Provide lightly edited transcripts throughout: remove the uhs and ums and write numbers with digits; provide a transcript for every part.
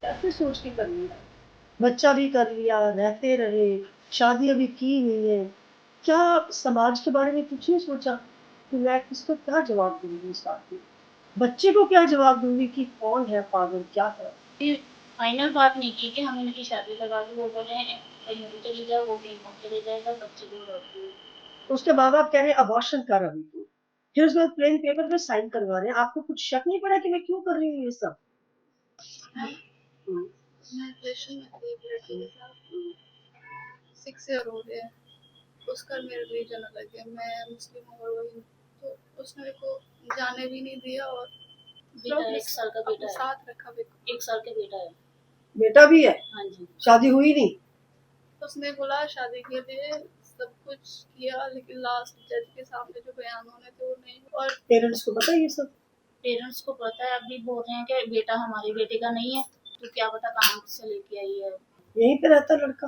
कैसे सोच के कर लिया? बच्चा भी कर लिया, रहते रहे, शादी अभी की नहीं है। क्या समाज के बारे में कुछ नहीं सोचा कि मैं किसको क्या जवाब दूँगी इस बात में? बच्चे को क्या जवाब दूँगी कि कौन है फादर, क्या है? ये फाइनल बात नहीं की कि हम इनकी शादी लगा के वो बोले कहीं और चली जाओ, वो कहीं और चले जाएगा, बच्चे को रखो। तो उसके माँ-बाप कह रहे हैं अबॉर्शन कर अभी तू। फिर उसके बाद प्लेन पेपर पे साइन करवा रहे हैं। आपको कुछ शक नहीं पड़ा कि मैं क्यों कर रही हूँ ये सब? हुँ, मैं रिलेशन में थी एक लड़के हुँ, के साथ, हुँ। 6 ईयर हो गए। उसका और मेरा रिलीजन अलग है, मैं मुस्लिम हूँ और वो हिंदू। तो उसने मेरे को जाने भी नहीं दिया और बेटा है, 1 साल का अपने बेटा है। साथ रखा मेरे को। 1 साल का बेटा है। बेटा भी है? हाँ जी। शादी हुई नहीं? उसने बोला शादी के लिए सब कुछ किया, लेकिन लास्ट जज के सामने जो बयान होने थे वो नहीं। और पेरेंट्स को पता है ये सब? पेरेंट्स को पता है, अभी बोल रहे हैं कि बेटा हमारे बेटे का नहीं है, तो क्या पता कहाँ से लेके आई है। यहीं पे रहता है लड़का?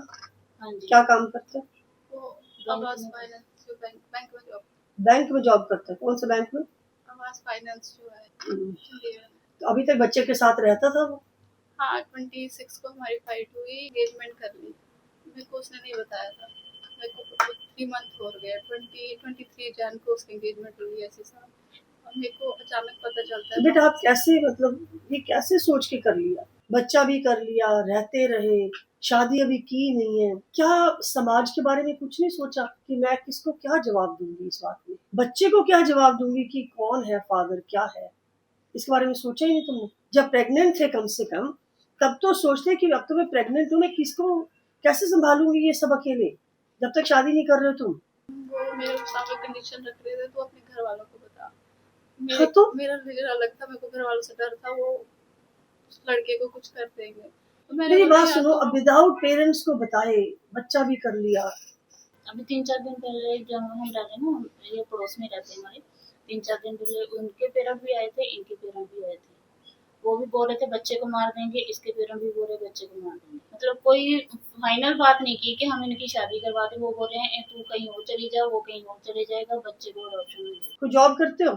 हाँ जी। क्या काम करता है? वो बैंक आवास में। फाइनेंस जो बैंक में जॉब, बैंक में जॉब करता है। कौन से बैंक में? आवास फाइनेंस जो है हुँ। चंडीगढ़ में। तो अभी तक बच्चे के साथ रहता था वो? हाँ, 26 को हमारी फाइट हुई, एंगेजमेंट कर ली। मेरे को उसने नहीं बताया था। मेरे को 3 मंथ हो गए, 23 जन को उसकी एंगेजमेंट हुई है इसी साल। और मेरे को अचानक पता चलता तो है बेटा वहाँ आप से। कैसे मतलब ये कैसे सोच के कर लिया? बच्चा भी कर लिया, रहते रहे, शादी अभी की नहीं है। क्या समाज के बारे में कुछ नहीं सोचा कि मैं किसको क्या जवाब दूँगी इस बात में? बच्चे को क्या जवाब दूँगी कि कौन है फादर, क्या है? इसके बारे में सोचा ही नहीं तुमने? जब प्रेग्नेंट थे कम से कम, तब तो सोचते कि अब तो मैं प्रेग्नेंट हूँ, मैं किसको कैसे सँभालूँगी ये सब अकेले? जब तक शादी नहीं कर रहे हो तुम। वो मेरे सामने कंडीशन रख रहे थे, तो अपने घर वालों को बता। हाँ तो मेरा रिलीजन अलग था, मेरे को घर वालों से डर था वो उस लड़के को कुछ कर देंगे। तो मैंने मेरी बोला बात या सुनो, तो अब विदाउट पेरेंट्स को बताए, बच्चा भी कर लिया। अभी 3-4 दिन पहले जब हम रहते ना, ये पड़ोस में रहते हैं हमारे, 3-4 दिन पहले उनके पेरेंट भी आए थे, इनके पेरेंट भी आए थे। वो भी बोल रहे थे बच्चे को मार देंगे, इसके पेरेंट भी बोल रहे बच्चे को मार देंगे। मतलब कोई फाइनल बात नहीं की कि हम इनकी शादी करवा दें। वो बोल रहे हैं तू कहीं और चली जा, वो कहीं और चले जाएगा, बच्चे को अडॉप्शन में दे। कोई जॉब करते हो?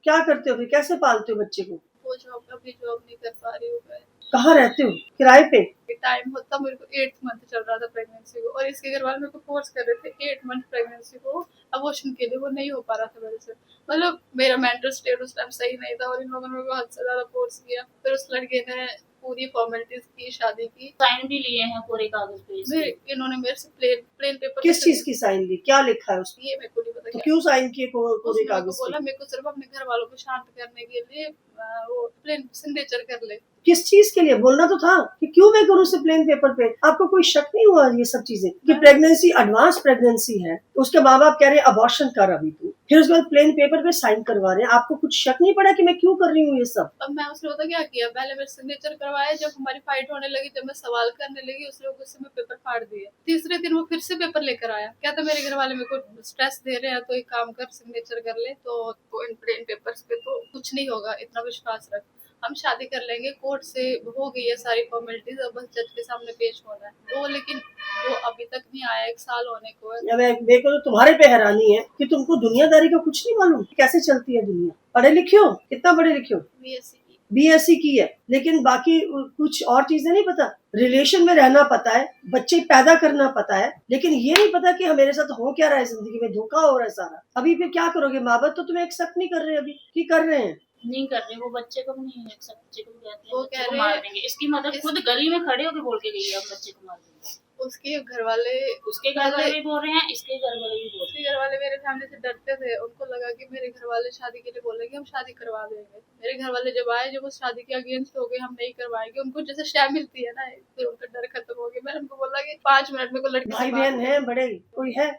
क्या करते हो फिर? कैसे पालते हो बच्चे को? वो अभी जॉब नहीं कर पा रही हूँ मैं। कहाँ रहते हो? किराए पे? टाइम होता मेरे को 8th मंथ चल रहा था प्रेगनेंसी को, और इसके घर वाले मेरे को फोर्स कर रहे थे 8 मंथ प्रेगनेंसी को अबॉर्शन के लिए। वो नहीं हो पा रहा था मेरे से। मतलब मेरा मेंटल स्टेट उस टाइम सही नहीं था और इन लोगों ने मेरे को हद से ज्यादा फोर्स किया। फिर उस लड़के ने पूरी फॉर्मेलिटीज की, शादी की। साइन भी लिए हैं पूरे कागज पे इसके। इन्होंने मेरे से प्लेन प्लेन पेपर किस चीज की साइन ली? क्या लिखा है उसमें? ये मेरे को नहीं पता तो क्या। क्यों साइन किए पूरे उसने मेरे को कागज पे? बोला मेरे को सिर्फ अपने घर वालों को शांत करने के लिए वो प्लेन सिग्नेचर कर ले। किस चीज के लिए? बोलना तो था कि क्यों मैं करूँ उसे प्लेन पेपर पे? आपको कोई शक नहीं हुआ ये सब चीजें कि प्रेगनेंसी एडवांस प्रेगनेंसी है? उसके माँ बाप कह रहे हैं अबॉर्शन कर अभी तू। फिर उसके बाद प्लेन पेपर पे साइन करवा रहे हैं। आपको कुछ शक नहीं पड़ा कि मैं क्यों कर रही हूँ ये सब? अब मैं उसने पता क्या किया, पहले मेरे सिग्नेचर करवाया, जब हमारी फाइट होने लगी, जब मैं सवाल करने लगी, उसने गुस्से में पेपर फाड़ दिए। तीसरे दिन वो फिर से पेपर लेकर आया, क्या था मेरे घर वाले मेरे को स्ट्रेस दे रहे हैं, तो एक काम कर सिग्नेचर कर ले, तो इन प्लेन पेपर्स पे तो कुछ नहीं होगा, इतना विश्वास रख, हम शादी कर लेंगे। कोर्ट से हो गई है सारी फॉर्मेलिटीज, अब बस जज के सामने पेश होना है वो। लेकिन वो अभी तक नहीं आया, 1 साल होने को है। या मेरे को तो तुम्हारे पे हैरानी है कि तुमको दुनियादारी का कुछ नहीं मालूम कैसे चलती है दुनिया। पढ़े लिखे हो? कितना पढ़े लिखे हो? बीएससी की। बीएससी की है, लेकिन बाकी कुछ और चीजें नहीं पता। रिलेशन में रहना पता है, बच्चे पैदा करना पता है, लेकिन ये नहीं पता कि मेरे साथ हो क्या रहा है, जिंदगी में धोखा हो रहा है सारा। अभी फिर क्या करोगे? माँ बाप तो तुम्हें एक्सेप्ट नहीं कर रहे अभी कि कर रहे हैं? नहीं कर रहे, वो बच्चे को भी नहीं एक्सेप्ट, बच्चे को भी कहते हैं वो बच्चे कह को रहे मार हैं देंगे। इसकी मदर खुद गली में खड़े होकर बोल के गई है अब बच्चे को मार देंगे। उसके घर वाले उसके घर वाले भी बोल रहे हैं, इसके घर वाले भी बोल रहे उसके घर वाले मेरे फैमिली से डरते थे। उनको लगा कि मेरे घर वाले शादी के लिए बोलेंगे, हम शादी करवा देंगे। मेरे घर वाले जब आए, जब उस शादी के अगेंस्ट हो गए, हम नहीं करवाएंगे, उनको जैसे शय मिलती है ना, फिर उनका डर खत्म हो गया। मैंने उनको बोला कि 5 मिनट में को लड़के भाई से बहन है बड़े? कोई है?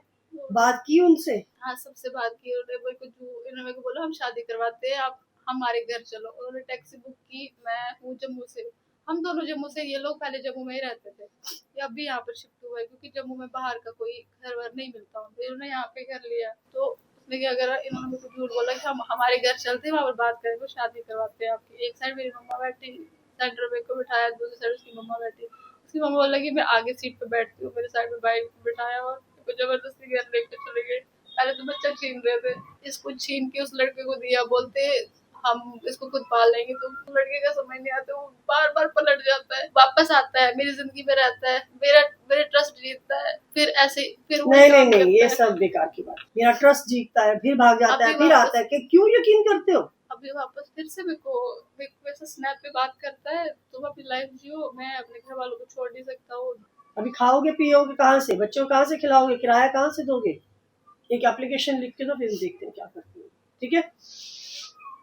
बात की उनसे? हाँ, सबसे बात की। उन्होंने मेरे को बोला हम शादी करवाते हैं, आप हमारे घर चलो। उन्होंने टैक्सी बुक की। मैं हूँ जम्मू से, हम दोनों जम्मू से। ये लोग पहले जम्मू में ही रहते थे, ये अब भी यहाँ पर शिफ्ट हुआ है, क्योंकि जम्मू में बाहर का कोई घर वर नहीं मिलता उनको। इन्होंने यहाँ पे कर लिया। तो उसने क्या करा, इन्होंने मेरे को झूठ बोला कि हम हमारे घर चलते हैं, वहाँ पर बात करेंगे, शादी करवाते हैं आपकी। एक साइड मेरी मम्मा बैठी, सेंटर में को बिठाया, दूसरी साइड उसकी मम्मा बैठी। उसकी मम्मा बोला कि मैं आगे सीट पे बैठती हूँ, मेरे साइड में भाई को बिठाया और जबरदस्ती घर लेकर चले गए। पहले तो बच्चा छीन रहे थे, इसको छीन के उस लड़के को दिया, बोलते हम इसको खुद पाल लेंगे। तो लड़के का समझ नहीं आता, वो बार बार पलट जाता है, वापस आता है, मेरी जिंदगी में रहता है, मेरे ट्रस्ट जीतता है, फिर ऐसे फिर वही नहीं नहीं काम नहीं, करता ये है। सब बेकार की बात। मेरा ट्रस्ट जीतता है, फिर भाग जाता है, अभी फिर वापस आता है कि क्यों यकीन करते हो? अभी वापस फिर से मेरे को ऐसे स्नैप पे बात करता है, तुम अपनी लाइफ जियो, मैं अपने घर वालों को छोड़ नहीं सकता हूँ। अभी खाओगे पियोगे कहाँ से, बच्चों को कहाँ से खिलाओगे, किराया कहाँ से दोगे? एक एप्लीकेशन लिख के दो, फिर देखते हैं क्या करते हो। ठीक है।